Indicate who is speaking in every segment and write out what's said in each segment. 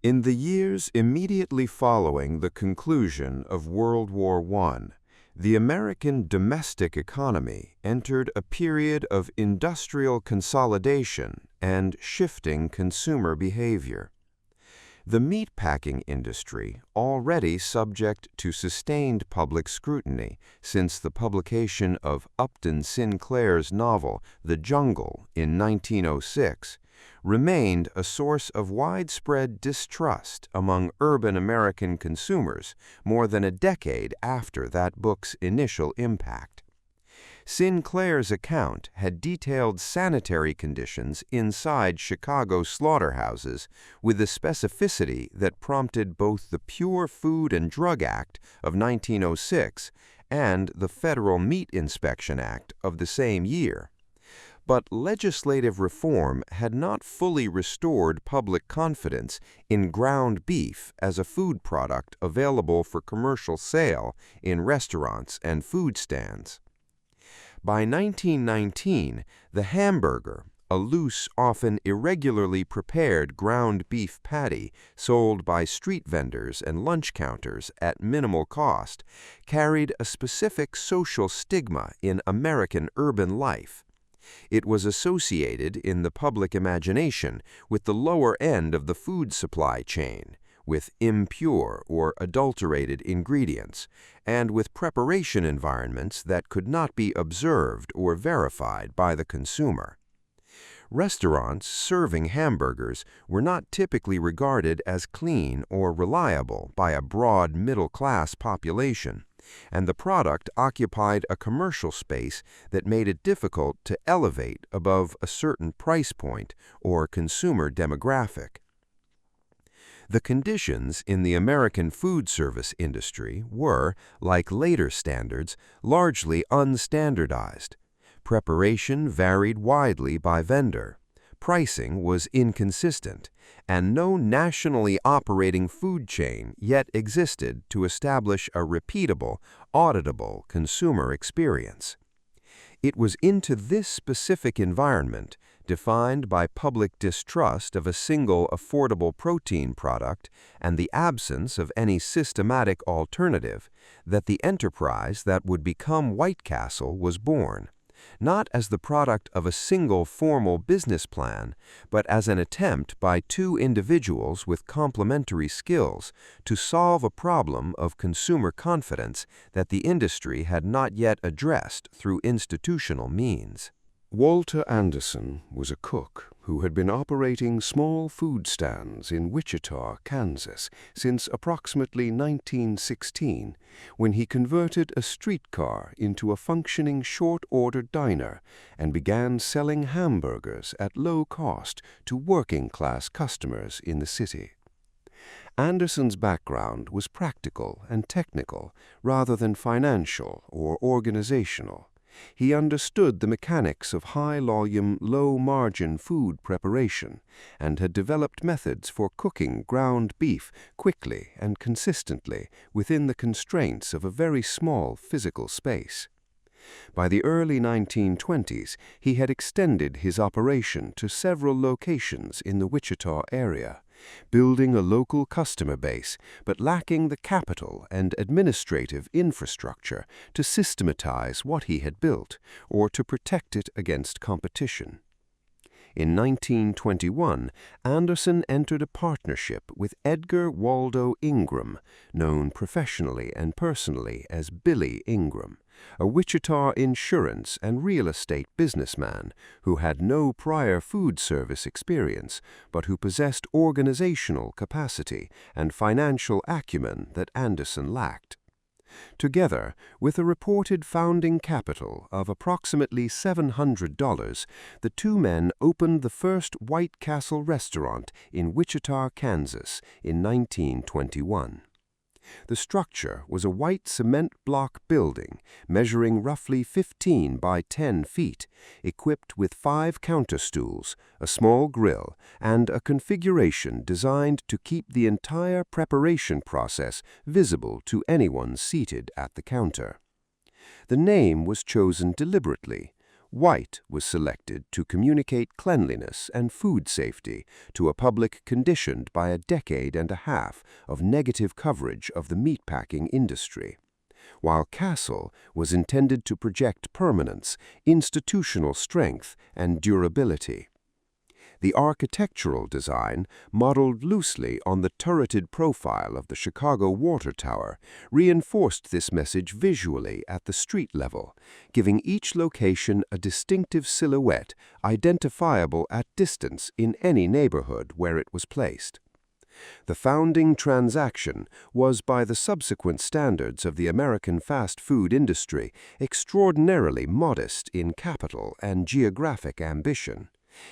Speaker 1: In the years immediately following the conclusion of World War I, the American domestic economy entered a period of industrial consolidation and shifting consumer behavior. The meatpacking industry, already subject to sustained public scrutiny since the publication of Upton Sinclair's novel The Jungle in 1906, remained a source of widespread distrust among urban American consumers more than a decade after that book's initial impact. Sinclair's account had detailed sanitary conditions inside Chicago slaughterhouses with a specificity that prompted both the Pure Food and Drug Act of 1906 and the Federal Meat Inspection Act of the same year. But legislative reform had not fully restored public confidence in ground beef as a food product available for commercial sale in restaurants and food stands. By 1919, the hamburger, a loose, often irregularly prepared ground beef patty sold by street vendors and lunch counters at minimal cost, carried a specific social stigma in American urban life. It was associated in the public imagination with the lower end of the food supply chain, with impure or adulterated ingredients, and with preparation environments that could not be observed or verified by the consumer. Restaurants serving hamburgers were not typically regarded as clean or reliable by a broad middle-class population, and the product occupied a commercial space that made it difficult to elevate above a certain price point or consumer demographic. The conditions in the American food service industry were, like later standards, largely unstandardized. Preparation varied widely by vendor, pricing was inconsistent, and no nationally operating food chain yet existed to establish a repeatable, auditable consumer experience. It was into this specific environment, defined by public distrust of a single affordable protein product and the absence of any systematic alternative, that the enterprise that would become WhiteCastle was born, not as the product of a single formal business plan, but as an attempt by two individuals with complementary skills to solve a problem of consumer confidence that the industry had not yet addressed through institutional means.
Speaker 2: Walter Anderson was a cook who had been operating small food stands in Wichita, Kansas, since approximately 1916, when he converted a streetcar into a functioning short-order diner and began selling hamburgers at low cost to working-class customers in the city. Anderson's background was practical and technical rather than financial or organizational. He understood the mechanics of high-volume, low-margin food preparation and had developed methods for cooking ground beef quickly and consistently within the constraints of a very small physical space. By the early 1920s, he had extended his operation to several locations in the Wichita area, building a local customer base but lacking the capital and administrative infrastructure to systematize what he had built or to protect it against competition. In 1921, Anderson entered a partnership with Edgar Waldo Ingram, known professionally and personally as Billy Ingram, a Wichita insurance and real estate businessman who had no prior food service experience, but who possessed organizational capacity and financial acumen that Anderson lacked. Together, with a reported founding capital of approximately $700, the two men opened the first WhiteCastle restaurant in Wichita, Kansas in 1921. The structure was a white cement block building measuring roughly 15 by 10 feet, equipped with 5 counter stools, a small grill, and a configuration designed to keep the entire preparation process visible to anyone seated at the counter. The name was chosen deliberately. White was selected to communicate cleanliness and food safety to a public conditioned by a decade and a half of negative coverage of the meatpacking industry, while Castle was intended to project permanence, institutional strength, and durability. The architectural design, modeled loosely on the turreted profile of the Chicago Water Tower, reinforced this message visually at the street level, giving each location a distinctive silhouette identifiable at distance in any neighborhood where it was placed. The founding transaction was, by the subsequent standards of the American fast food industry, extraordinarily modest in capital and geographic ambition.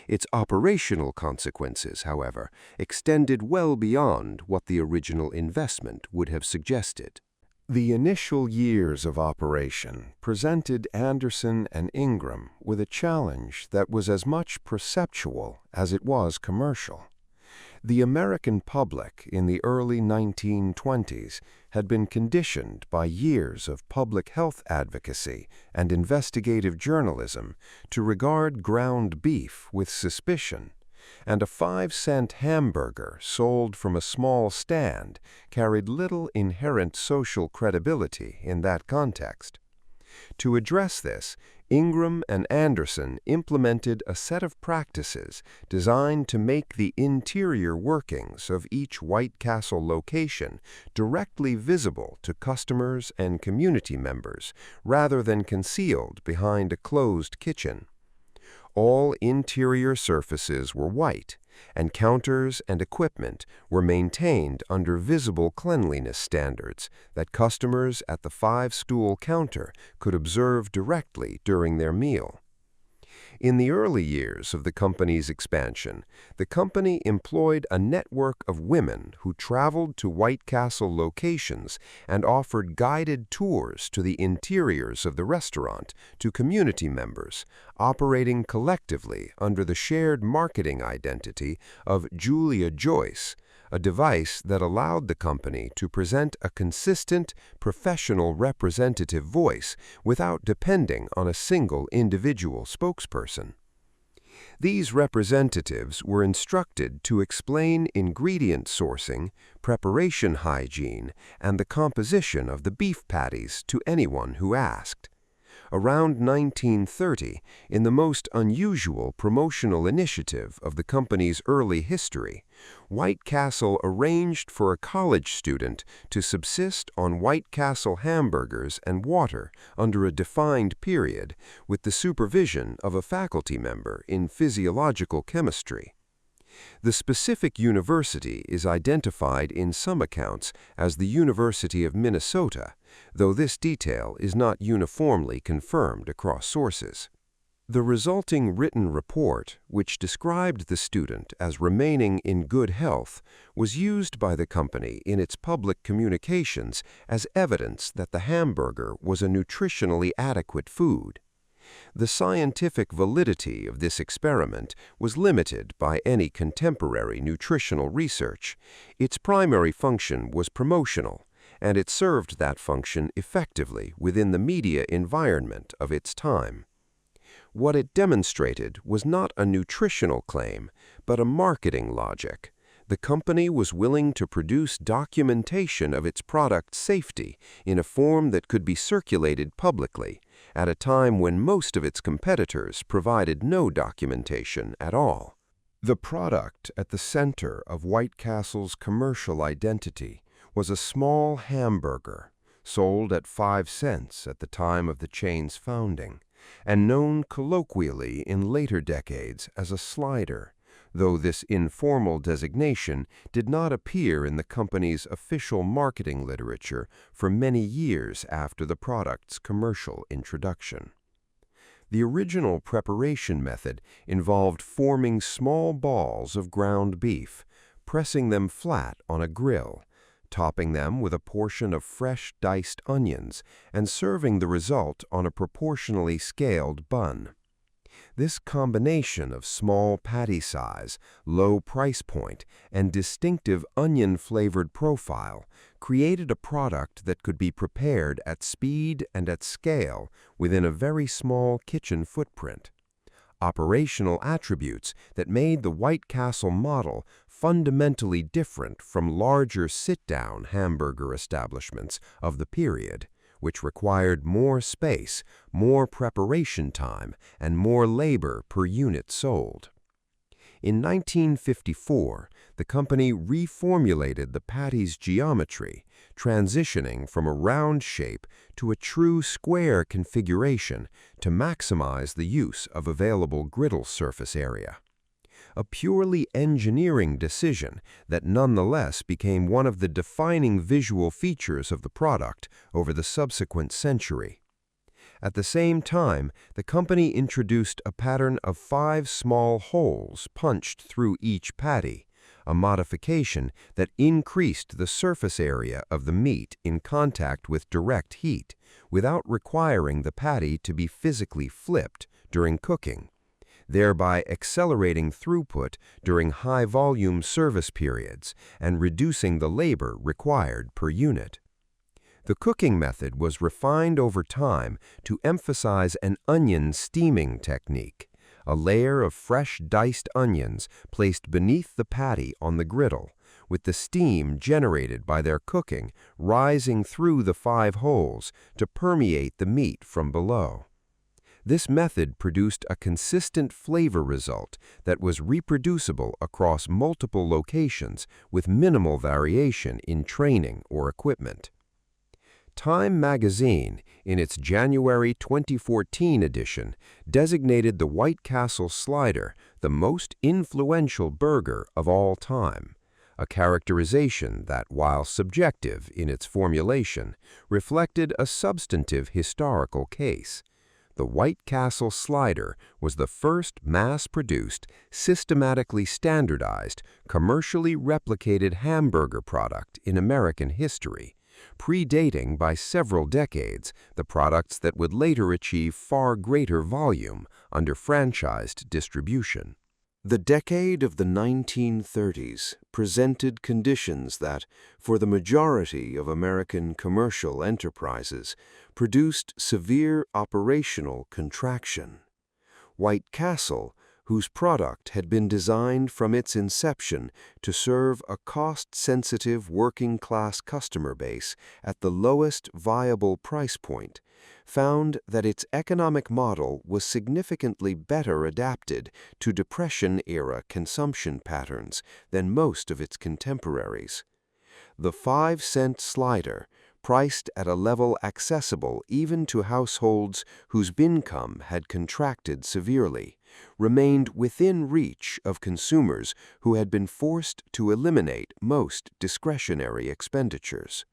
Speaker 2: Its operational consequences, however, extended well beyond what the original investment would have suggested.
Speaker 1: The initial years of operation presented Anderson and Ingram with a challenge that was as much perceptual as it was commercial. The American public in the early 1920s had been conditioned by years of public health advocacy and investigative journalism to regard ground beef with suspicion, and a 5-cent hamburger sold from a small stand carried little inherent social credibility in that context. To address this, Ingram and Anderson implemented a set of practices designed to make the interior workings of each WhiteCastle location directly visible to customers and community members, rather than concealed behind a closed kitchen. All interior surfaces were white, and counters and equipment were maintained under visible cleanliness standards that customers at the 5-stool counter could observe directly during their meal. In the early years of the company's expansion, the company employed a network of women who traveled to WhiteCastle locations and offered guided tours to the interiors of the restaurant to community members, operating collectively under the shared marketing identity of Julia Joyce, a device that allowed the company to present a consistent, professional representative voice without depending on a single individual spokesperson. These representatives were instructed to explain ingredient sourcing, preparation hygiene, and the composition of the beef patties to anyone who asked. Around 1930, in the most unusual promotional initiative of the company's early history, WhiteCastle arranged for a college student to subsist on WhiteCastle hamburgers and water under a defined period with the supervision of a faculty member in physiological chemistry. The specific university is identified in some accounts as the University of Minnesota, though this detail is not uniformly confirmed across sources. The resulting written report, which described the student as remaining in good health, was used by the company in its public communications as evidence that the hamburger was a nutritionally adequate food. The scientific validity of this experiment was limited by any contemporary nutritional research. Its primary function was promotional, and it served that function effectively within the media environment of its time. What it demonstrated was not a nutritional claim, but a marketing logic. The company was willing to produce documentation of its product's safety in a form that could be circulated publicly, at a time when most of its competitors provided no documentation at all. The product at the center of WhiteCastle's commercial identity was a small hamburger, sold at 5 cents at the time of the chain's founding, and known colloquially in later decades as a slider, though this informal designation did not appear in the company's official marketing literature for many years after the product's commercial introduction. The original preparation method involved forming small balls of ground beef, pressing them flat on a grill, topping them with a portion of fresh diced onions, and serving the result on a proportionally scaled bun. This combination of small patty size, low price point, and distinctive onion-flavored profile created a product that could be prepared at speed and at scale within a very small kitchen footprint. Operational attributes that made the WhiteCastle model fundamentally different from larger sit-down hamburger establishments of the period, which required more space, more preparation time, and more labor per unit sold. In 1954, the company reformulated the patty's geometry, transitioning from a round shape to a true square configuration to maximize the use of available griddle surface area. A purely engineering decision that nonetheless became one of the defining visual features of the product over the subsequent century. At the same time, the company introduced a pattern of 5 small holes punched through each patty, a modification that increased the surface area of the meat in contact with direct heat, without requiring the patty to be physically flipped during cooking, thereby accelerating throughput during high-volume service periods and reducing the labor required per unit. The cooking method was refined over time to emphasize an onion steaming technique, a layer of fresh diced onions placed beneath the patty on the griddle, with the steam generated by their cooking rising through the 5 holes to permeate the meat from below. This method produced a consistent flavor result that was reproducible across multiple locations with minimal variation in training or equipment. Time magazine, in its January 2014 edition, designated the WhiteCastle slider the most influential burger of all time, a characterization that, while subjective in its formulation, reflected a substantive historical case. The WhiteCastle slider was the first mass-produced, systematically standardized, commercially replicated hamburger product in American history, predating by several decades the products that would later achieve far greater volume under franchised distribution. The decade of the 1930s presented conditions that, for the majority of American commercial enterprises, produced severe operational contraction. WhiteCastle, whose product had been designed from its inception to serve a cost-sensitive working-class customer base at the lowest viable price point, found that its economic model was significantly better adapted to Depression-era consumption patterns than most of its contemporaries. The 5-cent slider, priced at a level accessible even to households whose income had contracted severely, remained within reach of consumers who had been forced to eliminate most discretionary expenditures.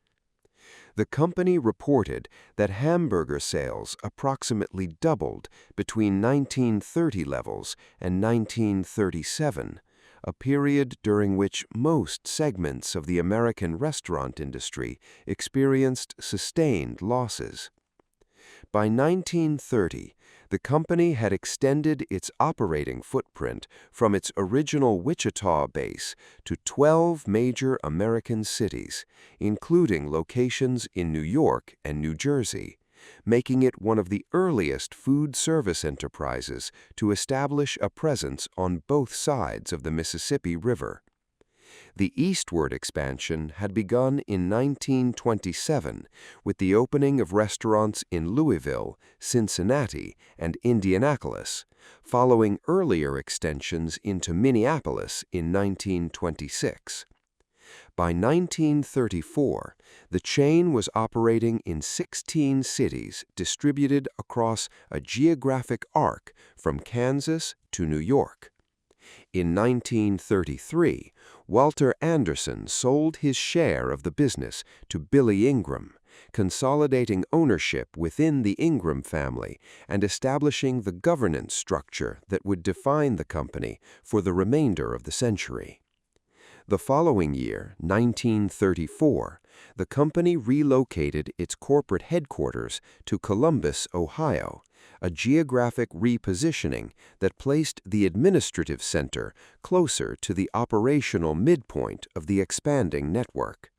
Speaker 1: The company reported that hamburger sales approximately doubled between 1930 levels and 1937, a period during which most segments of the American restaurant industry experienced sustained losses. By 1930, the company had extended its operating footprint from its original Wichita base to 12 major American cities, including locations in New York and New Jersey, making it one of the earliest food service enterprises to establish a presence on both sides of the Mississippi River. The eastward expansion had begun in 1927 with the opening of restaurants in Louisville, Cincinnati, and Indianapolis, following earlier extensions into Minneapolis in 1926. By 1934, the chain was operating in 16 cities distributed across a geographic arc from Kansas to New York. In 1933, Walter Anderson sold his share of the business to Billy Ingram, consolidating ownership within the Ingram family and establishing the governance structure that would define the company for the remainder of the century. The following year, 1934, the company relocated its corporate headquarters to Columbus, Ohio, a geographic repositioning that placed the administrative center closer to the operational midpoint of the expanding network.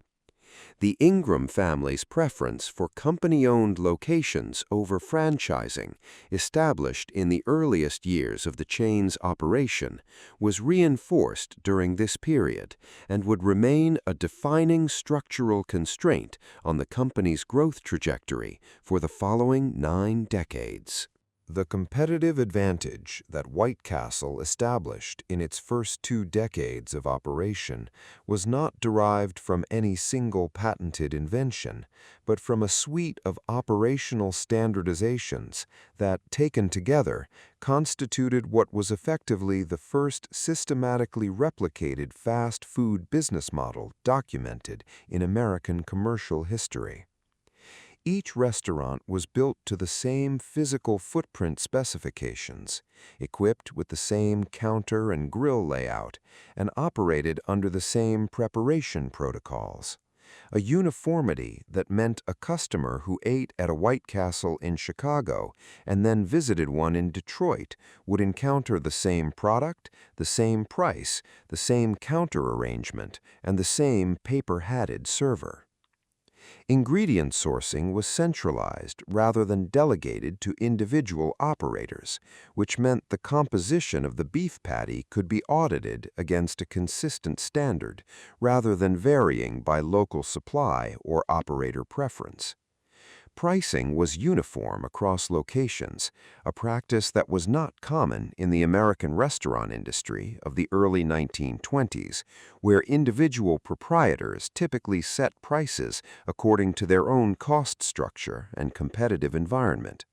Speaker 1: The Ingram family's preference for company-owned locations over franchising, established in the earliest years of the chain's operation, was reinforced during this period and would remain a defining structural constraint on the company's growth trajectory for the following 9 decades. The competitive advantage that WhiteCastle established in its first 2 decades of operation was not derived from any single patented invention, but from a suite of operational standardizations that, taken together, constituted what was effectively the first systematically replicated fast food business model documented in American commercial history. Each restaurant was built to the same physical footprint specifications, equipped with the same counter and grill layout, and operated under the same preparation protocols. A uniformity that meant a customer who ate at a WhiteCastle in Chicago and then visited one in Detroit would encounter the same product, the same price, the same counter arrangement, and the same paper-hatted server. Ingredient sourcing was centralized rather than delegated to individual operators, which meant the composition of the beef patty could be audited against a consistent standard rather than varying by local supply or operator preference. Pricing was uniform across locations, a practice that was not common in the American restaurant industry of the early 1920s, where individual proprietors typically set prices according to their own cost structure and competitive environment.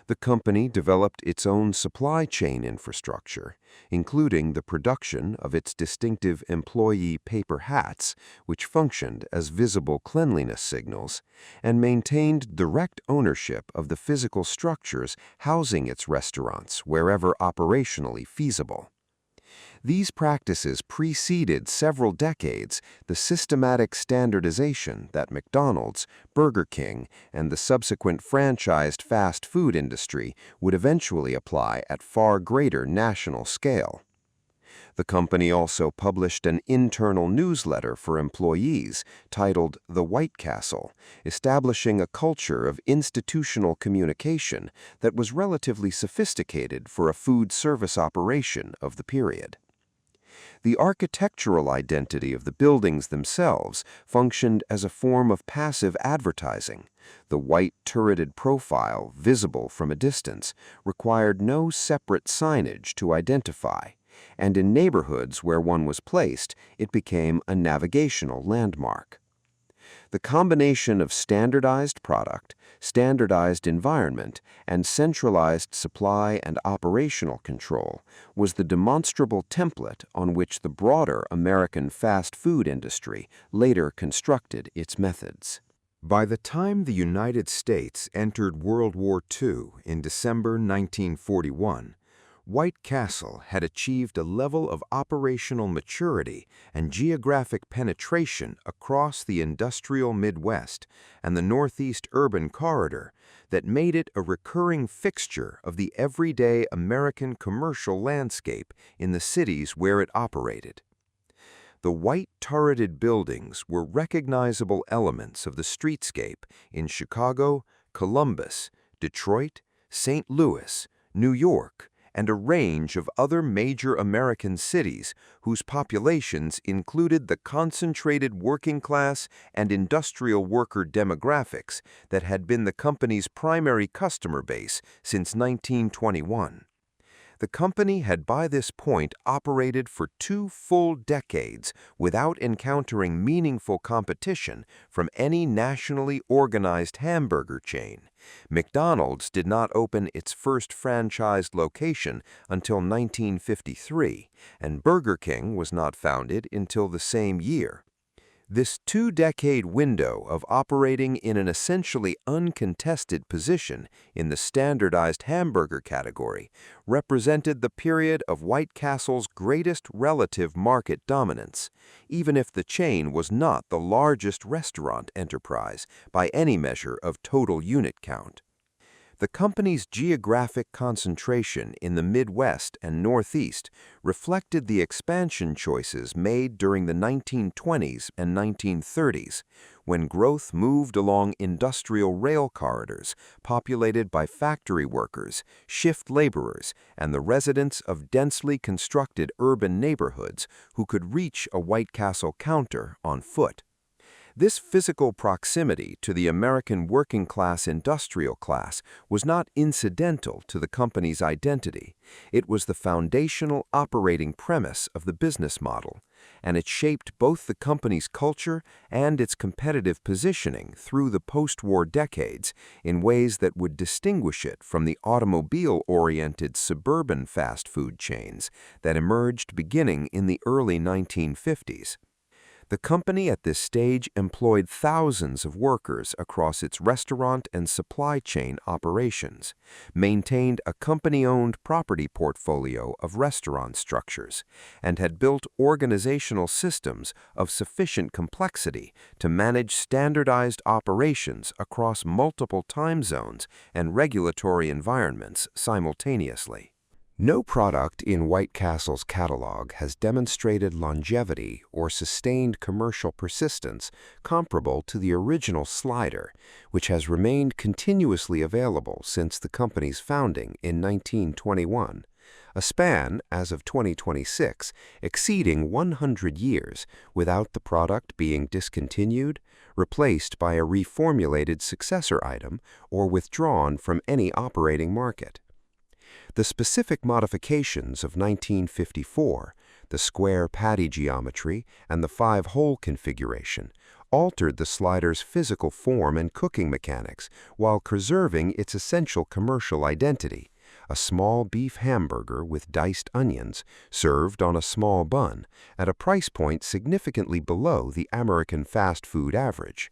Speaker 1: The company developed its own supply chain infrastructure, including the production of its distinctive employee paper hats, which functioned as visible cleanliness signals, and maintained direct ownership of the physical structures housing its restaurants wherever operationally feasible. These practices preceded several decades the systematic standardization that McDonald's, Burger King, and the subsequent franchised fast food industry would eventually apply at far greater national scale. The company also published an internal newsletter for employees titled The WhiteCastle, establishing a culture of institutional communication that was relatively sophisticated for a food service operation of the period. The architectural identity of the buildings themselves functioned as a form of passive advertising. The white turreted profile, visible from a distance, required no separate signage to identify, and in neighborhoods where one was placed, it became a navigational landmark. The combination of standardized product, standardized environment, and centralized supply and operational control was the demonstrable template on which the broader American fast food industry later constructed its methods. By the time the United States entered World War II in December 1941, WhiteCastle had achieved a level of operational maturity and geographic penetration across the industrial Midwest and the Northeast urban corridor that made it a recurring fixture of the everyday American commercial landscape in the cities where it operated. The white turreted buildings were recognizable elements of the streetscape in Chicago, Columbus, Detroit, St. Louis, New York, and a range of other major American cities whose populations included the concentrated working class and industrial worker demographics that had been the company's primary customer base since 1921. The company had by this point operated for 2 full decades without encountering meaningful competition from any nationally organized hamburger chain. McDonald's did not open its first franchised location until 1953, and Burger King was not founded until the same year. This 2-decade window of operating in an essentially uncontested position in the standardized hamburger category represented the period of WhiteCastle's greatest relative market dominance, even if the chain was not the largest restaurant enterprise by any measure of total unit count. The company's geographic concentration in the Midwest and Northeast reflected the expansion choices made during the 1920s and 1930s, when growth moved along industrial rail corridors populated by factory workers, shift laborers, and the residents of densely constructed urban neighborhoods who could reach a WhiteCastle counter on foot. This physical proximity to the American working-class industrial class was not incidental to the company's identity. It was the foundational operating premise of the business model, and it shaped both the company's culture and its competitive positioning through the post-war decades in ways that would distinguish it from the automobile-oriented suburban fast food chains that emerged beginning in the early 1950s. The company at this stage employed thousands of workers across its restaurant and supply chain operations, maintained a company-owned property portfolio of restaurant structures, and had built organizational systems of sufficient complexity to manage standardized operations across multiple time zones and regulatory environments simultaneously. No product in WhiteCastle's catalog has demonstrated longevity or sustained commercial persistence comparable to the original slider, which has remained continuously available since the company's founding in 1921, a span, as of 2026, exceeding 100 years without the product being discontinued, replaced by a reformulated successor item, or withdrawn from any operating market. The specific modifications of 1954, the square patty geometry and the 5-hole configuration, altered the slider's physical form and cooking mechanics while preserving its essential commercial identity, a small beef hamburger with diced onions served on a small bun at a price point significantly below the American fast food average.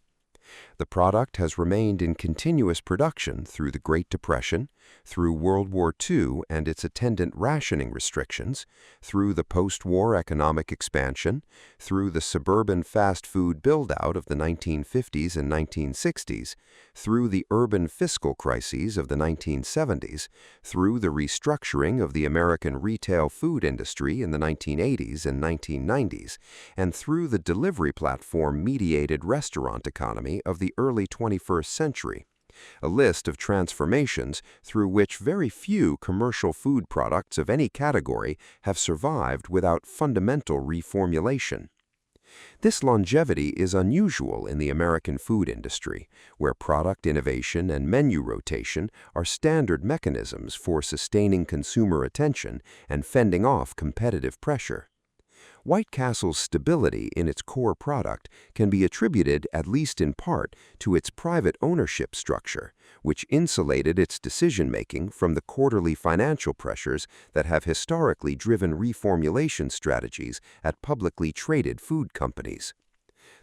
Speaker 1: The product has remained in continuous production through the Great Depression, through World War II and its attendant rationing restrictions, through the post-war economic expansion, through the suburban fast food build-out of the 1950s and 1960s, through the urban fiscal crises of the 1970s, through the restructuring of the American retail food industry in the 1980s and 1990s, and through the delivery platform-mediated restaurant economy of the early 21st century, a list of transformations through which very few commercial food products of any category have survived without fundamental reformulation. This longevity is unusual in the American food industry, where product innovation and menu rotation are standard mechanisms for sustaining consumer attention and fending off competitive pressure. WhiteCastle's stability in its core product can be attributed, at least in part, to its private ownership structure, which insulated its decision-making from the quarterly financial pressures that have historically driven reformulation strategies at publicly traded food companies.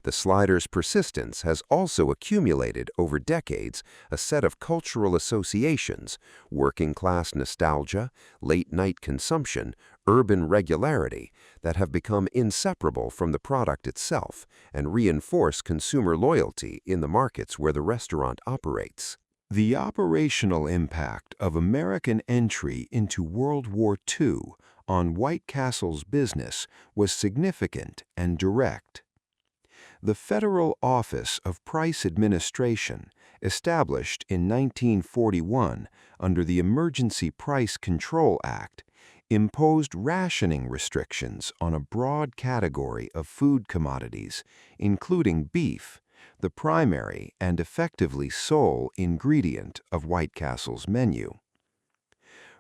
Speaker 1: The slider's persistence has also accumulated over decades a set of cultural associations, working-class nostalgia, late-night consumption, urban regularity, that have become inseparable from the product itself and reinforce consumer loyalty in the markets where the restaurant operates. The operational impact of American entry into World War II on WhiteCastle's business was significant and direct. The Federal Office of Price Administration, established in 1941 under the Emergency Price Control Act, imposed rationing restrictions on a broad category of food commodities, including beef, the primary and effectively sole ingredient of WhiteCastle's menu.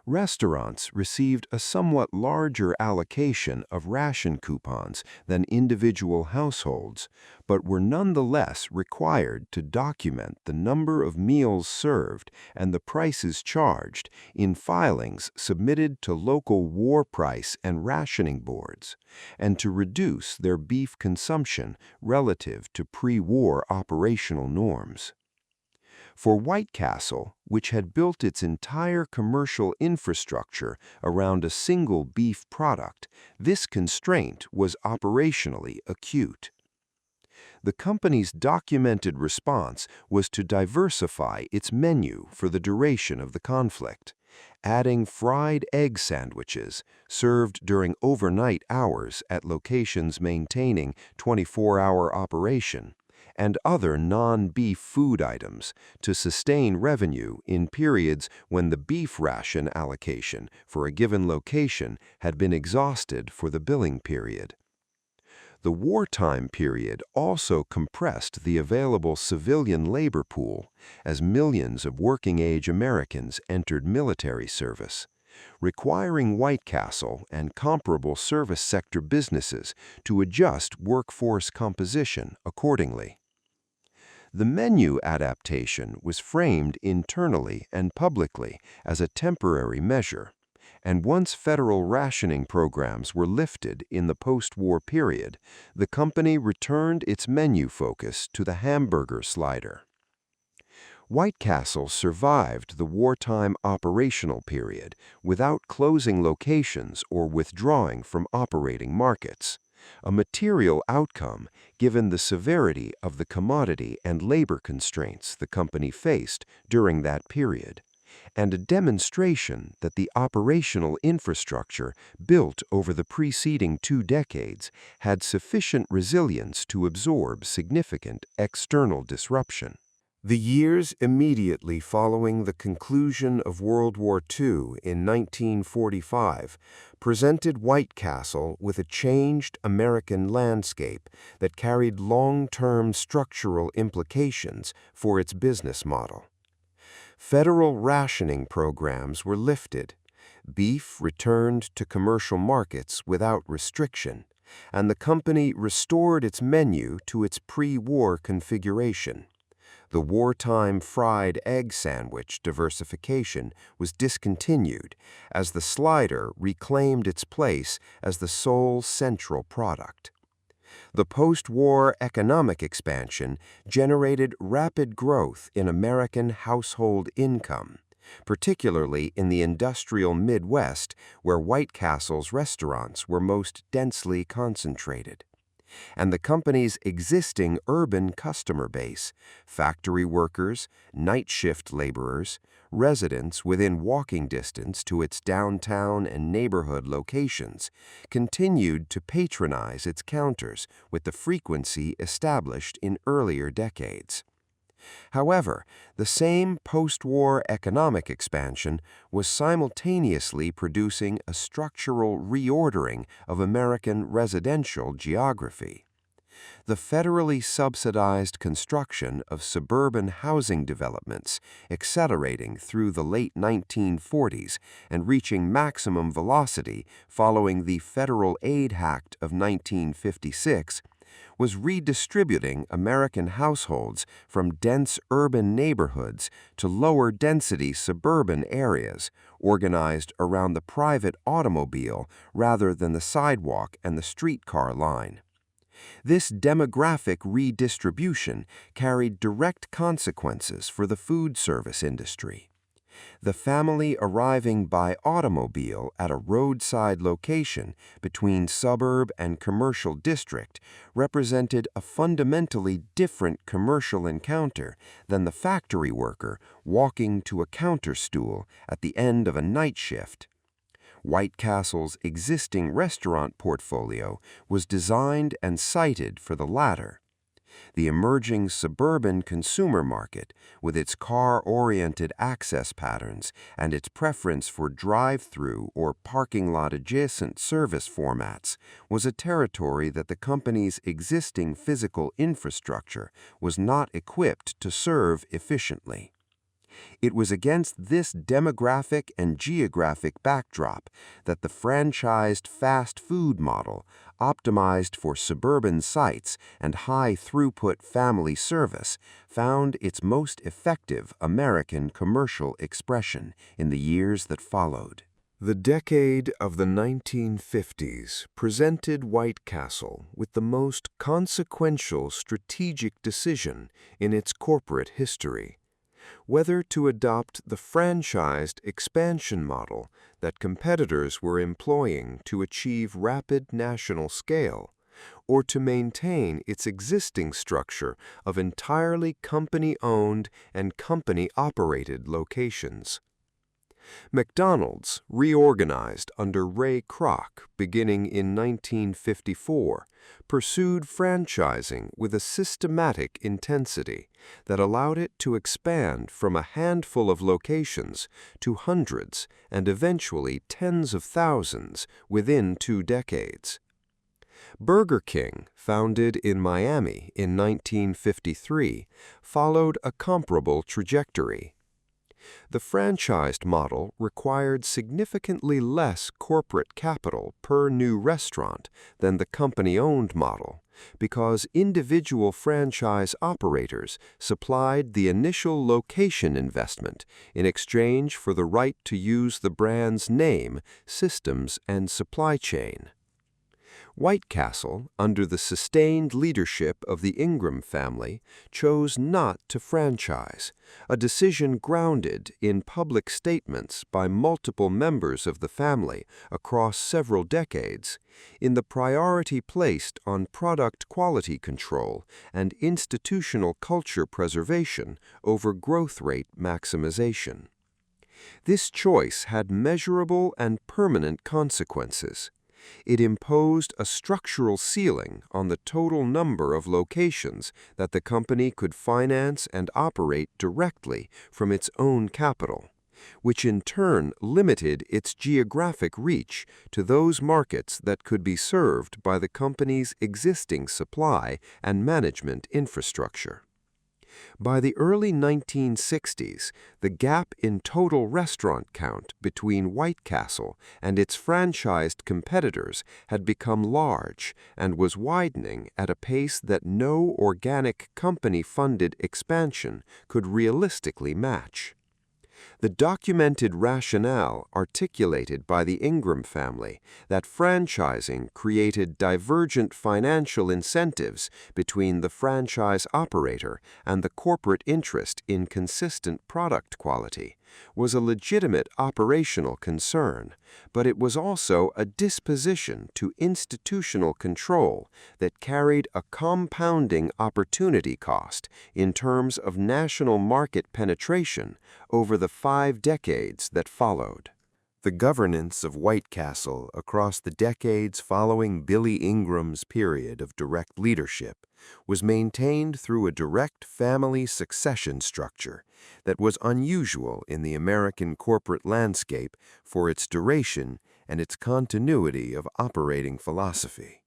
Speaker 1: Restaurants received a somewhat larger allocation of ration coupons than individual households, but were nonetheless required to document the number of meals served and the prices charged in filings submitted to local war price and rationing boards, and to reduce their beef consumption relative to pre-war operational norms. For WhiteCastle, which had built its entire commercial infrastructure around a single beef product, this constraint was operationally acute. The company's documented response was to diversify its menu for the duration of the conflict, adding fried egg sandwiches served during overnight hours at locations maintaining 24-hour operation, and other non-beef food items to sustain revenue in periods when the beef ration allocation for a given location had been exhausted for the billing period. The wartime period also compressed the available civilian labor pool as millions of working-age Americans entered military service, requiring WhiteCastle and comparable service sector businesses to adjust workforce composition accordingly. The menu adaptation was framed internally and publicly as a temporary measure, and once federal rationing programs were lifted in the post-war period, the company returned its menu focus to the hamburger slider. WhiteCastle survived the wartime operational period without closing locations or withdrawing from operating markets, a material outcome given the severity of the commodity and labor constraints the company faced during that period, and a demonstration that the operational infrastructure built over the preceding 2 decades had sufficient resilience to absorb significant external disruption. The years immediately following the conclusion of World War II in 1945 presented WhiteCastle with a changed American landscape that carried long-term structural implications for its business model. Federal rationing programs were lifted, beef returned to commercial markets without restriction, and the company restored its menu to its pre-war configuration. The wartime fried egg sandwich diversification was discontinued as the slider reclaimed its place as the sole central product. The post-war economic expansion generated rapid growth in American household income, particularly in the industrial Midwest where WhiteCastle's restaurants were most densely concentrated. And the company's existing urban customer base, factory workers, night shift laborers, residents within walking distance to its downtown and neighborhood locations, continued to patronize its counters with the frequency established in earlier decades. However, the same post-war economic expansion was simultaneously producing a structural reordering of American residential geography. The federally subsidized construction of suburban housing developments, accelerating through the late 1940s and reaching maximum velocity following the Federal Aid Act of 1956, was redistributing American households from dense urban neighborhoods to lower-density suburban areas, organized around the private automobile rather than the sidewalk and the streetcar line. This demographic redistribution carried direct consequences for the food service industry. The family arriving by automobile at a roadside location between suburb and commercial district represented a fundamentally different commercial encounter than the factory worker walking to a counter stool at the end of a night shift. WhiteCastle's existing restaurant portfolio was designed and sited for the latter. The emerging suburban consumer market, with its car-oriented access patterns and its preference for drive-through or parking lot-adjacent service formats, was a territory that the company's existing physical infrastructure was not equipped to serve efficiently. It was against this demographic and geographic backdrop that the franchised fast food model, optimized for suburban sites and high-throughput family service, found its most effective American commercial expression in the years that followed. The decade of the 1950s presented WhiteCastle with the most consequential strategic decision in its corporate history: whether to adopt the franchised expansion model that competitors were employing to achieve rapid national scale, or to maintain its existing structure of entirely company-owned and company-operated locations. McDonald's, reorganized under Ray Kroc beginning in 1954, pursued franchising with a systematic intensity that allowed it to expand from a handful of locations to hundreds and eventually tens of thousands within 2 decades. Burger King, founded in Miami in 1953, followed a comparable trajectory. The franchised model required significantly less corporate capital per new restaurant than the company-owned model because individual franchise operators supplied the initial location investment in exchange for the right to use the brand's name, systems, and supply chain. WhiteCastle, under the sustained leadership of the Ingram family, chose not to franchise, a decision grounded in public statements by multiple members of the family across several decades, in the priority placed on product quality control and institutional culture preservation over growth rate maximization. This choice had measurable and permanent consequences. It imposed a structural ceiling on the total number of locations that the company could finance and operate directly from its own capital, which in turn limited its geographic reach to those markets that could be served by the company's existing supply and management infrastructure. By the early 1960s, the gap in total restaurant count between WhiteCastle and its franchised competitors had become large and was widening at a pace that no organic company-funded expansion could realistically match. The documented rationale articulated by the Ingram family that franchising created divergent financial incentives between the franchise operator and the corporate interest in consistent product quality was a legitimate operational concern, but it was also a disposition to institutional control that carried a compounding opportunity cost in terms of national market penetration over the 5 decades that followed. The governance of WhiteCastle across the decades following Billy Ingram's period of direct leadership was maintained through a direct family succession structure that was unusual in the American corporate landscape for its duration and its continuity of operating philosophy.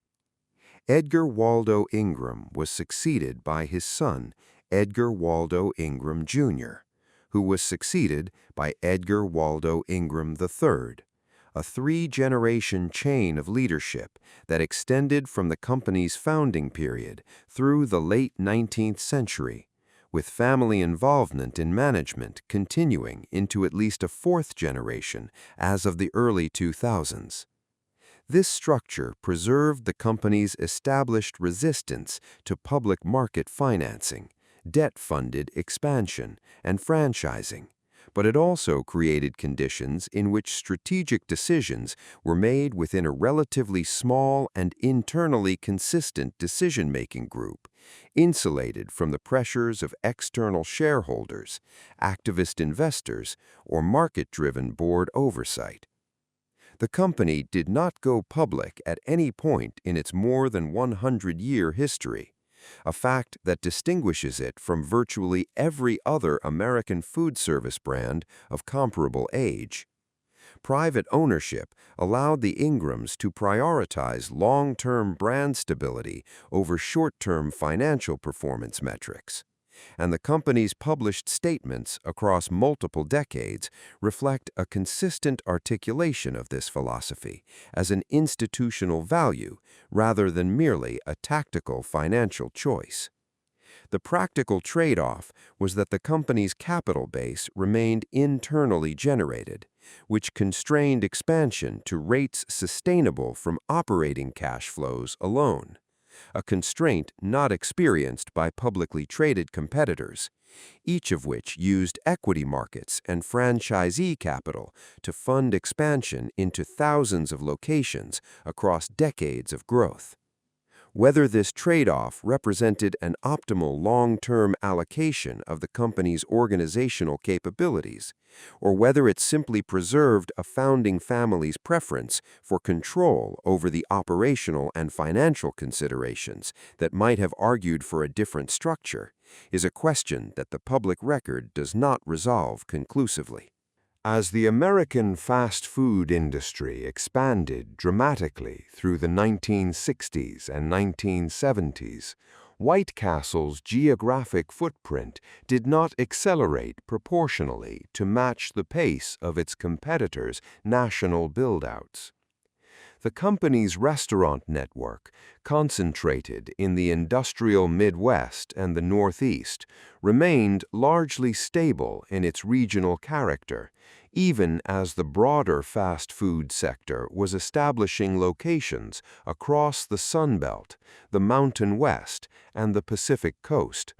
Speaker 1: Edgar Waldo Ingram was succeeded by his son, Edgar Waldo Ingram, Jr., who was succeeded by Edgar Waldo Ingram III, a 3-generation chain of leadership that extended from the company's founding period through the late 19th century, with family involvement in management continuing into at least a 4th generation as of the early 2000s. This structure preserved the company's established resistance to public market financing, debt-funded expansion, and franchising, but it also created conditions in which strategic decisions were made within a relatively small and internally consistent decision-making group, insulated from the pressures of external shareholders, activist investors, or market-driven board oversight. The company did not go public at any point in its more than 100-year history, a fact that distinguishes it from virtually every other American food service brand of comparable age. Private ownership allowed the Ingrams to prioritize long-term brand stability over short-term financial performance metrics, and the company's published statements across multiple decades reflect a consistent articulation of this philosophy as an institutional value rather than merely a tactical financial choice. The practical trade-off was that the company's capital base remained internally generated, which constrained expansion to rates sustainable from operating cash flows alone, a constraint not experienced by publicly traded competitors, each of which used equity markets and franchisee capital to fund expansion into thousands of locations across decades of growth.
Speaker 2: Whether this trade-off represented an optimal long-term allocation of the company's organizational capabilities, or whether it simply preserved a founding family's preference for control over the operational and financial considerations that might have argued for a different structure, is a question that the public record does not resolve conclusively.
Speaker 1: As the American fast food industry expanded dramatically through the 1960s and 1970s, WhiteCastle's geographic footprint did not accelerate proportionally to match the pace of its competitors' national build-outs. The company's restaurant network, concentrated in the industrial Midwest and the Northeast, remained largely stable in its regional character, even as the broader fast food sector was establishing locations across the Sun Belt, the Mountain West, and the Pacific Coast,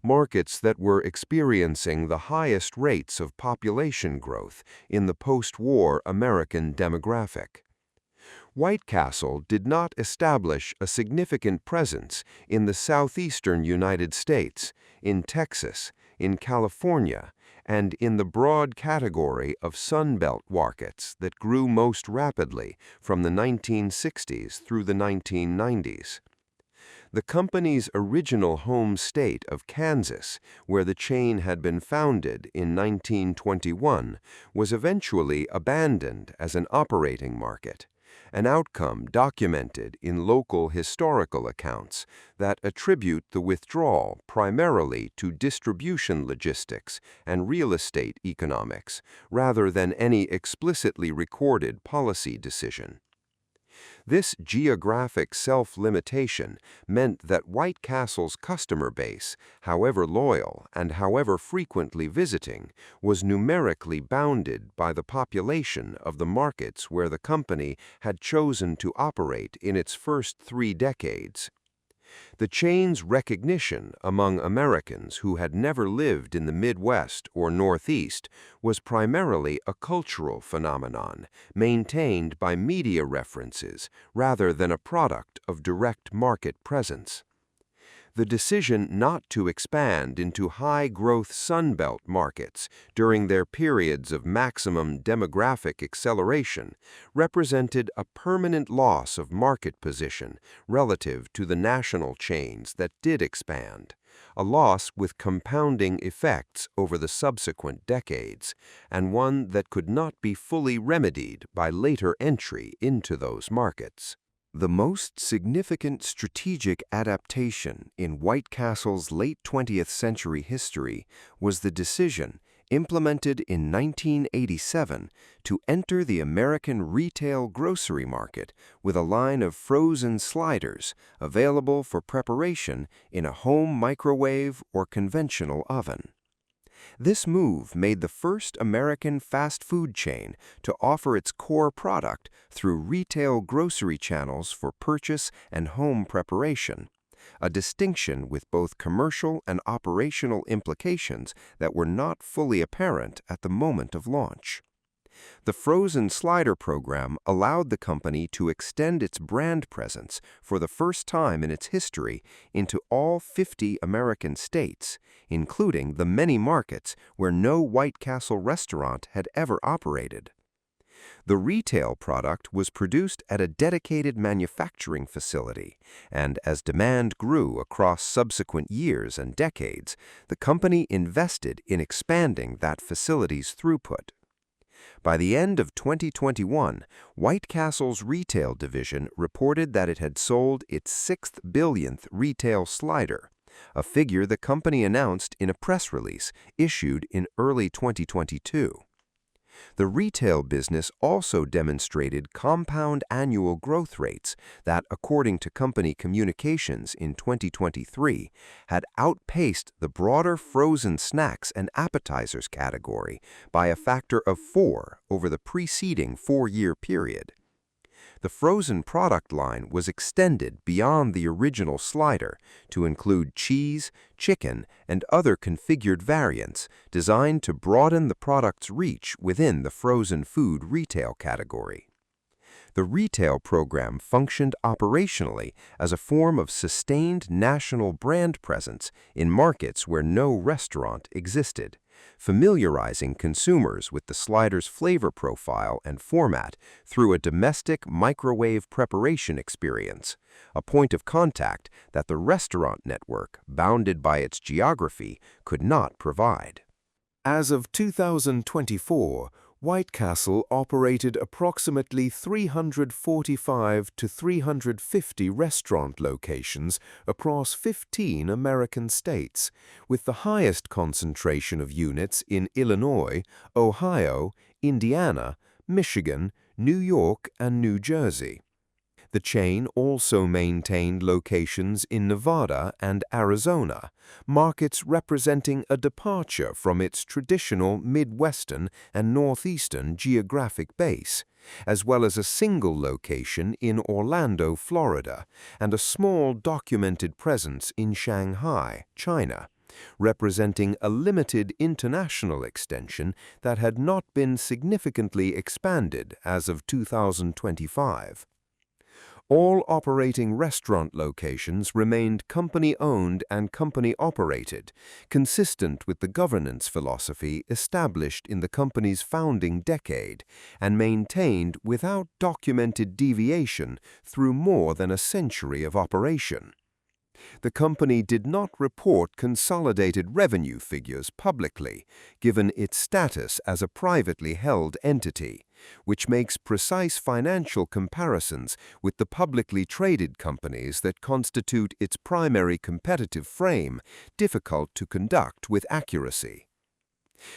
Speaker 1: markets that were experiencing the highest rates of population growth in the post-war American demographic. WhiteCastle did not establish a significant presence in the southeastern United States, in Texas, in California, and in the broad category of Sun Belt markets that grew most rapidly from the 1960s through the 1990s. The company's original home state of Kansas, where the chain had been founded in 1921, was eventually abandoned as an operating market, an outcome documented in local historical accounts that attribute the withdrawal primarily to distribution logistics and real estate economics, rather than any explicitly recorded policy decision. This geographic self-limitation meant that WhiteCastle's customer base, however loyal and however frequently visiting, was numerically bounded by the population of the markets where the company had chosen to operate in its first 3 decades. The chain's recognition among Americans who had never lived in the Midwest or Northeast was primarily a cultural phenomenon maintained by media references rather than a product of direct market presence. The decision not to expand into high-growth Sunbelt markets during their periods of maximum demographic acceleration represented a permanent loss of market position relative to the national chains that did expand, a loss with compounding effects over the subsequent decades, and one that could not be fully remedied by later entry into those markets. The most significant strategic adaptation in WhiteCastle's late 20th century history was the decision, implemented in 1987, to enter the American retail grocery market with a line of frozen sliders available for preparation in a home microwave or conventional oven. This move made the first American fast food chain to offer its core product through retail grocery channels for purchase and home preparation, a distinction with both commercial and operational implications that were not fully apparent at the moment of launch. The frozen slider program allowed the company to extend its brand presence for the first time in its history into all 50 American states, including the many markets where no WhiteCastle restaurant had ever operated. The retail product was produced at a dedicated manufacturing facility, and as demand grew across subsequent years and decades, the company invested in expanding that facility's throughput. By the end of 2021, WhiteCastle's retail division reported that it had sold its 6th billionth retail slider, a figure the company announced in a press release issued in early 2022. The retail business also demonstrated compound annual growth rates that, according to company communications in 2023, had outpaced the broader frozen snacks and appetizers category by a factor of 4 over the preceding 4-year period. The frozen product line was extended beyond the original slider to include cheese, chicken, and other configured variants designed to broaden the product's reach within the frozen food retail category. The retail program functioned operationally as a form of sustained national brand presence in markets where no restaurant existed, familiarizing consumers with the slider's flavor profile and format through a domestic microwave preparation experience, a point of contact that the restaurant network, bounded by its geography, could not provide.
Speaker 2: As of 2024, WhiteCastle operated approximately 345 to 350 restaurant locations across 15 American states, with the highest concentration of units in Illinois, Ohio, Indiana, Michigan, New York, and New Jersey. The chain also maintained locations in Nevada and Arizona, markets representing a departure from its traditional Midwestern and Northeastern geographic base, as well as a single location in Orlando, Florida, and a small documented presence in Shanghai, China, representing a limited international extension that had not been significantly expanded as of 2025. All operating restaurant locations remained company-owned and company-operated, consistent with the governance philosophy established in the company's founding decade and maintained without documented deviation through more than a century of operation. The company did not report consolidated revenue figures publicly, given its status as a privately held entity, which makes precise financial comparisons with the publicly traded companies that constitute its primary competitive frame difficult to conduct with accuracy.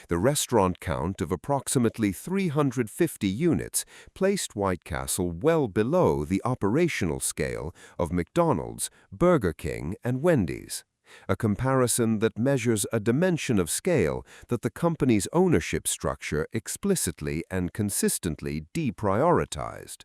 Speaker 2: The restaurant count of approximately 350 units placed WhiteCastle well below the operational scale of McDonald's, Burger King, and Wendy's, a comparison that measures a dimension of scale that the company's ownership structure explicitly and consistently deprioritized.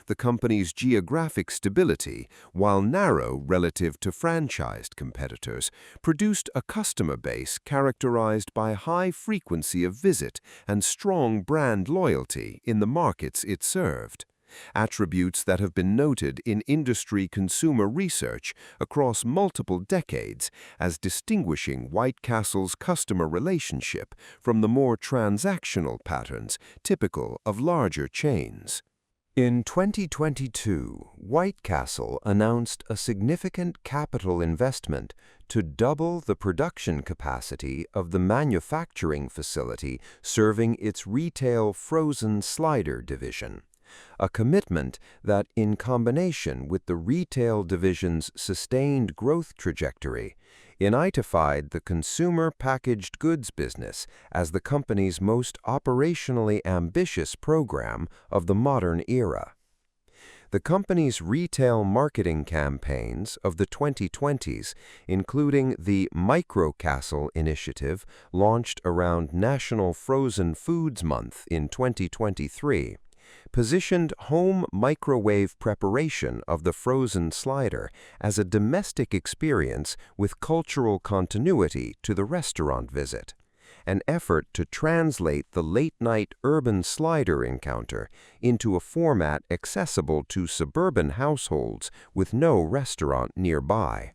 Speaker 2: The company's geographic stability, while narrow relative to franchised competitors, produced a customer base characterized by high frequency of visit and strong brand loyalty in the markets it served, attributes that have been noted in industry consumer research across multiple decades as distinguishing WhiteCastle's customer relationship from the more transactional patterns typical of larger chains.
Speaker 1: In 2022, WhiteCastle announced a significant capital investment to double the production capacity of the manufacturing facility serving its retail frozen slider division, a commitment that, in combination with the retail division's sustained growth trajectory, identified the consumer packaged goods business as the company's most operationally ambitious program of the modern era. The company's retail marketing campaigns of the 2020s, including the WhiteCastle initiative launched around National Frozen Foods Month in 2023, positioned home microwave preparation of the frozen slider as a domestic experience with cultural continuity to the restaurant visit, an effort to translate the late-night urban slider encounter into a format accessible to suburban households with no restaurant nearby.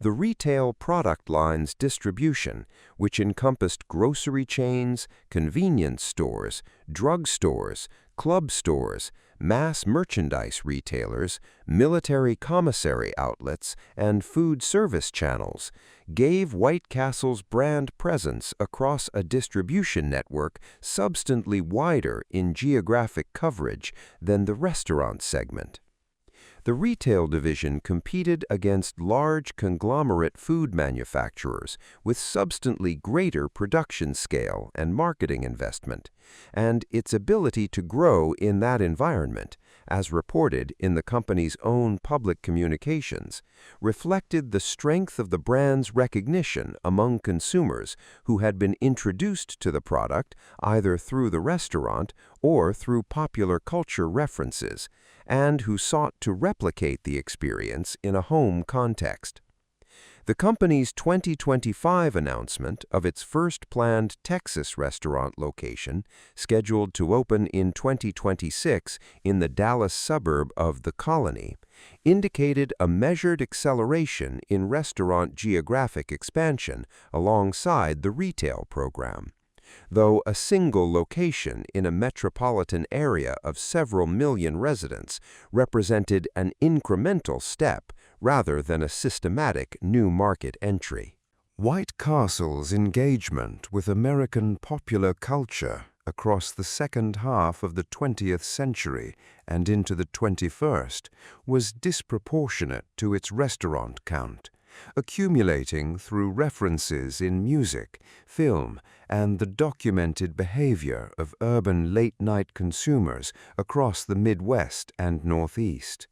Speaker 1: The retail product line's distribution, which encompassed grocery chains, convenience stores, drugstores, club stores, mass merchandise retailers, military commissary outlets, and food service channels, gave WhiteCastle's brand presence across a distribution network substantially wider in geographic coverage than the restaurant segment. The retail division competed against large conglomerate food manufacturers with substantially greater production scale and marketing investment, and its ability to grow in that environment, as reported in the company's own public communications, reflected the strength of the brand's recognition among consumers who had been introduced to the product either through the restaurant or through popular culture references, and who sought to replicate the experience in a home context. The company's 2025 announcement of its first planned Texas restaurant location, scheduled to open in 2026 in the Dallas suburb of The Colony, indicated a measured acceleration in restaurant geographic expansion alongside the retail program. Though a single location in a metropolitan area of several million residents represented an incremental step rather than a systematic new market entry. WhiteCastle's engagement with American popular culture across the second half of the 20th century and into the 21st was disproportionate to its restaurant count, accumulating through references in music, film, and the documented behavior of urban late-night consumers across the Midwest and Northeast.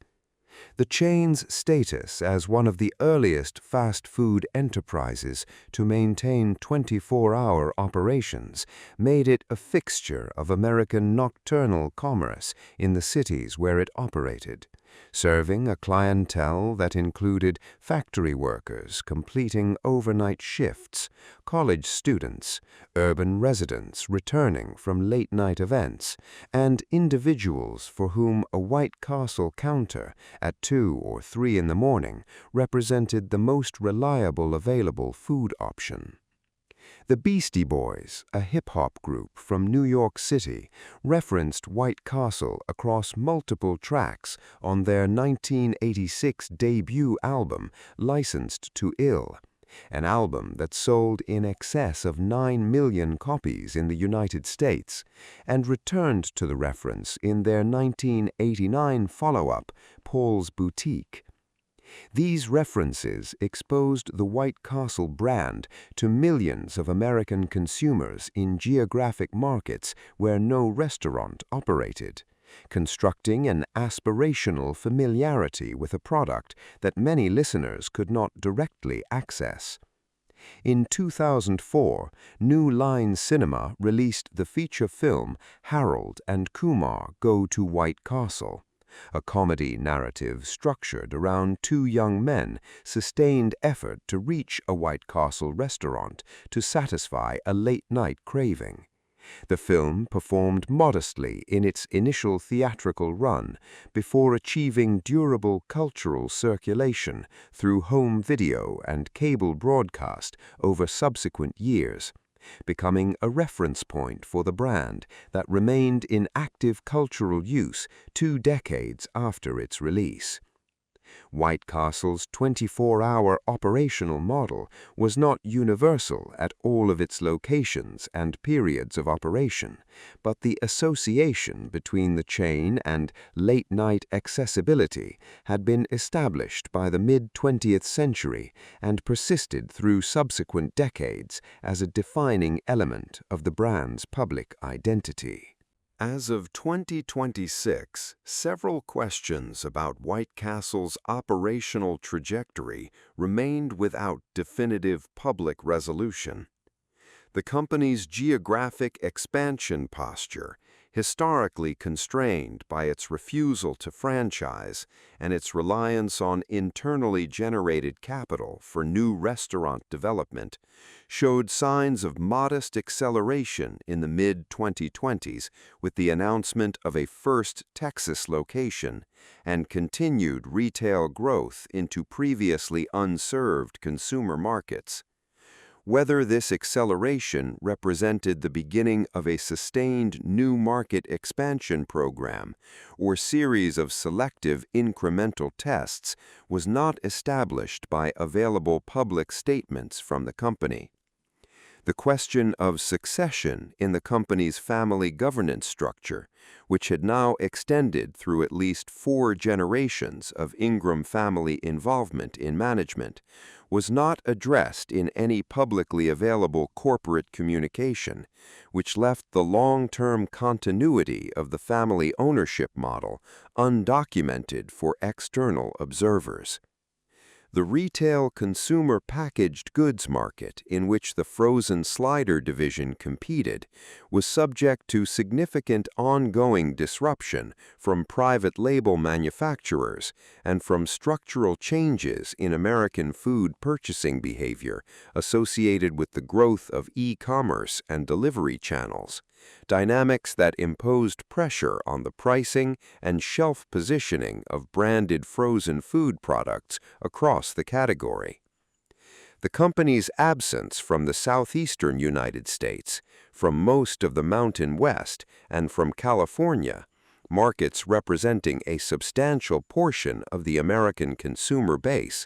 Speaker 1: The chain's status as one of the earliest fast food enterprises to maintain 24-hour operations made it a fixture of American nocturnal commerce in the cities where it operated, serving a clientele that included factory workers completing overnight shifts, college students, urban residents returning from late-night events, and individuals for whom a WhiteCastle counter at 2 or 3 in the morning represented the most reliable available food option. The Beastie Boys, a hip-hop group from New York City, referenced WhiteCastle across multiple tracks on their 1986 debut album, Licensed to Ill, an album that sold in excess of 9 million copies in the United States, and returned to the reference in their 1989 follow-up, Paul's Boutique. These references exposed the WhiteCastle brand to millions of American consumers in geographic markets where no restaurant operated, constructing an aspirational familiarity with a product that many listeners could not directly access. In 2004, New Line Cinema released the feature film Harold and Kumar Go to WhiteCastle, a comedy narrative structured around 2 young men sustained effort to reach a WhiteCastle restaurant to satisfy a late-night craving. The film performed modestly in its initial theatrical run before achieving durable cultural circulation through home video and cable broadcast over subsequent years, becoming a reference point for the brand that remained in active cultural use 2 decades after its release. WhiteCastle's 24-hour operational model was not universal at all of its locations and periods of operation, but the association between the chain and late-night accessibility had been established by the mid-20th century and persisted through subsequent decades as a defining element of the brand's public identity. As of 2026, several questions about WhiteCastle's operational trajectory remained without definitive public resolution. The company's geographic expansion posture, historically constrained by its refusal to franchise and its reliance on internally generated capital for new restaurant development, showed signs of modest acceleration in the mid-2020s with the announcement of a first Texas location and continued retail growth into previously unserved consumer markets. Whether this acceleration represented the beginning of a sustained new market expansion program or series of selective incremental tests was not established by available public statements from the company. The question of succession in the company's family governance structure, which had now extended through at least 4 generations of Ingram family involvement in management, was not addressed in any publicly available corporate communication, which left the long-term continuity of the family ownership model undocumented for external observers.
Speaker 2: The retail consumer packaged goods market, in which the frozen slider division competed, was subject to significant ongoing disruption from private label manufacturers and from structural changes in American food purchasing behavior associated with the growth of e-commerce and delivery channels, dynamics that imposed pressure on the pricing and shelf positioning of branded frozen food products across the category. The company's absence from the southeastern United States, from most of the Mountain West, and from California, markets representing a substantial portion of the American consumer base,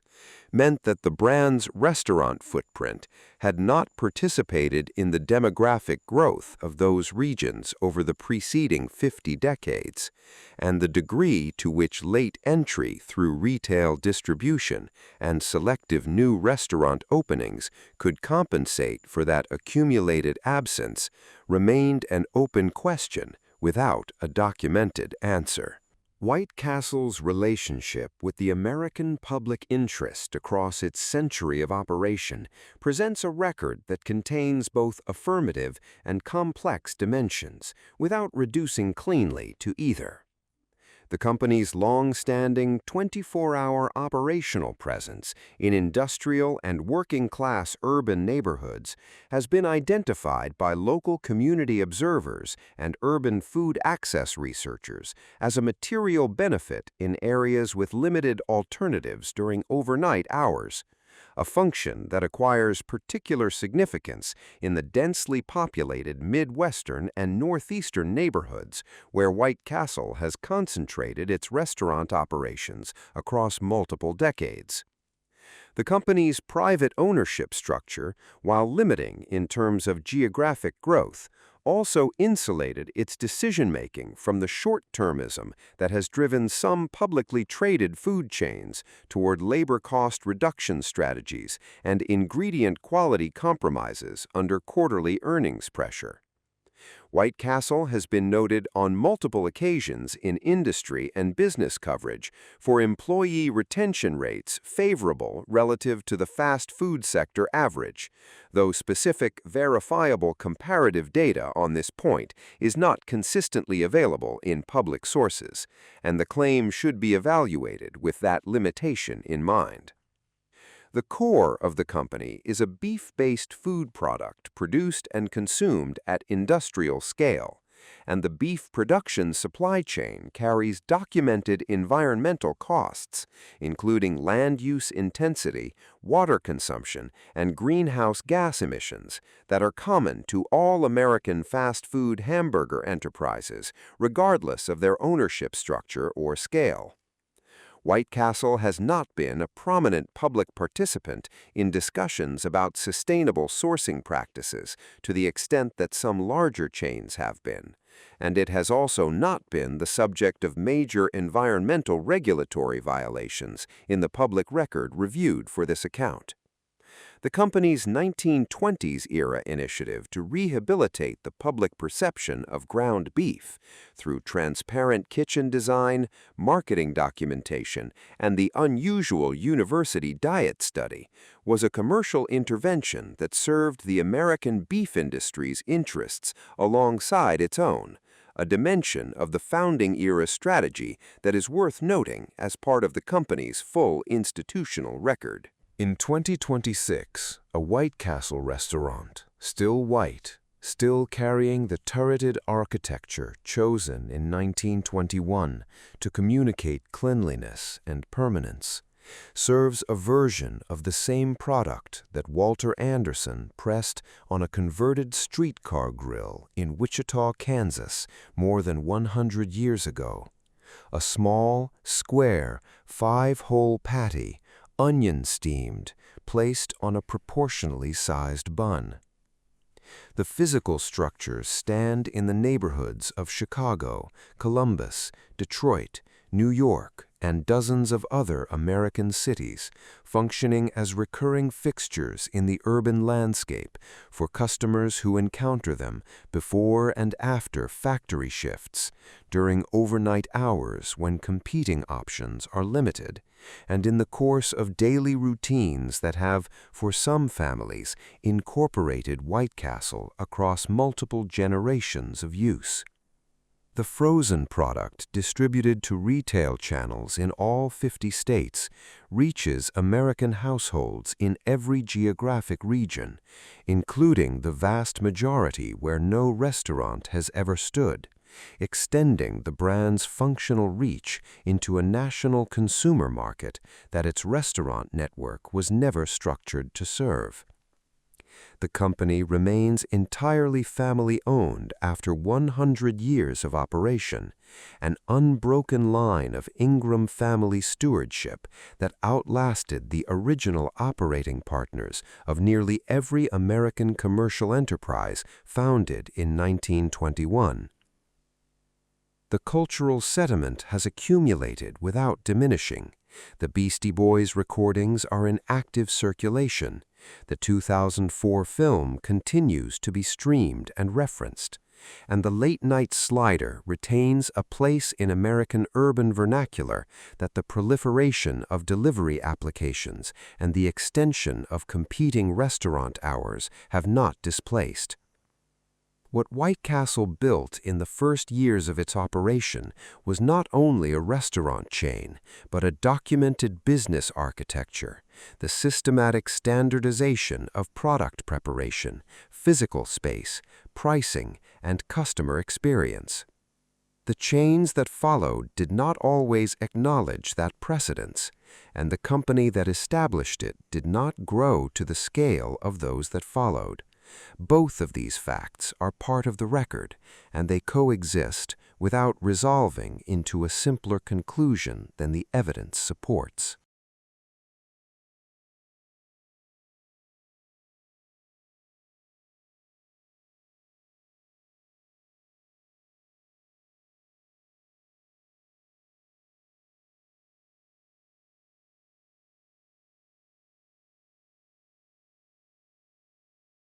Speaker 2: meant that the brand's restaurant footprint had not participated in the demographic growth of those regions over the preceding 50 decades, and the degree to which late entry through retail distribution and selective new restaurant openings could compensate for that accumulated absence remained an open question without a documented answer. WhiteCastle's relationship with the American public interest across its century of operation presents a record that contains both affirmative and complex dimensions, without reducing cleanly to either. The company's long-standing 24-hour operational presence in industrial and working-class urban neighborhoods has been identified by local community observers and urban food access researchers as a material benefit in areas with limited alternatives during overnight hours, a function that acquires particular significance in the densely populated Midwestern and Northeastern neighborhoods where WhiteCastle has concentrated its restaurant operations across multiple decades. The company's private ownership structure, while limiting in terms of geographic growth, also insulated its decision-making from the short-termism that has driven some publicly traded food chains toward labor cost reduction strategies and ingredient quality compromises under quarterly earnings pressure. WhiteCastle has been noted on multiple occasions in industry and business coverage for employee retention rates favorable relative to the fast food sector average, though specific, verifiable comparative data on this point is not consistently available in public sources, and the claim should be evaluated with that limitation in mind. The core of the company is a beef-based food product produced and consumed at industrial scale, and the beef production supply chain carries documented environmental costs, including land use intensity, water consumption, and greenhouse gas emissions that are common to all American fast food hamburger enterprises, regardless of their ownership structure or scale. WhiteCastle has not been a prominent public participant in discussions about sustainable sourcing practices to the extent that some larger chains have been, and it has also not been the subject of major environmental regulatory violations in the public record reviewed for this account. The company's 1920s-era initiative to rehabilitate the public perception of ground beef through transparent kitchen design, marketing documentation, and the unusual university diet study was a commercial intervention that served the American beef industry's interests alongside its own, a dimension of the founding-era strategy that is worth noting as part of the company's full institutional record.
Speaker 1: In 2026, a WhiteCastle restaurant, still white, still carrying the turreted architecture chosen in 1921 to communicate cleanliness and permanence, serves a version of the same product that Walter Anderson pressed on a converted streetcar grill in Wichita, Kansas, more than 100 years ago. A small, square, 5-hole patty, onion-steamed, placed on a proportionally sized bun. The physical structures stand in the neighborhoods of Chicago, Columbus, Detroit, New York, and dozens of other American cities, functioning as recurring fixtures in the urban landscape for customers who encounter them before and after factory shifts, during overnight hours when competing options are limited, and in the course of daily routines that have, for some families, incorporated WhiteCastle across multiple generations of use. The frozen product, distributed to retail channels in all 50 states, reaches American households in every geographic region, including the vast majority where no restaurant has ever stood, extending the brand's functional reach into a national consumer market that its restaurant network was never structured to serve. The company remains entirely family-owned after 100 years of operation, an unbroken line of Ingram family stewardship that outlasted the original operating partners of nearly every American commercial enterprise founded in 1921. The cultural sediment has accumulated without diminishing. The Beastie Boys recordings are in active circulation. The 2004 film continues to be streamed and referenced, and the late-night slider retains a place in American urban vernacular that the proliferation of delivery applications and the extension of competing restaurant hours have not displaced. What WhiteCastle built in the first years of its operation was not only a restaurant chain, but a documented business architecture, the systematic standardization of product preparation, physical space, pricing, and customer experience. The chains that followed did not always acknowledge that precedence, and the company that established it did not grow to the scale of those that followed. Both of these facts are part of the record, and they coexist without resolving into a simpler conclusion than the evidence supports.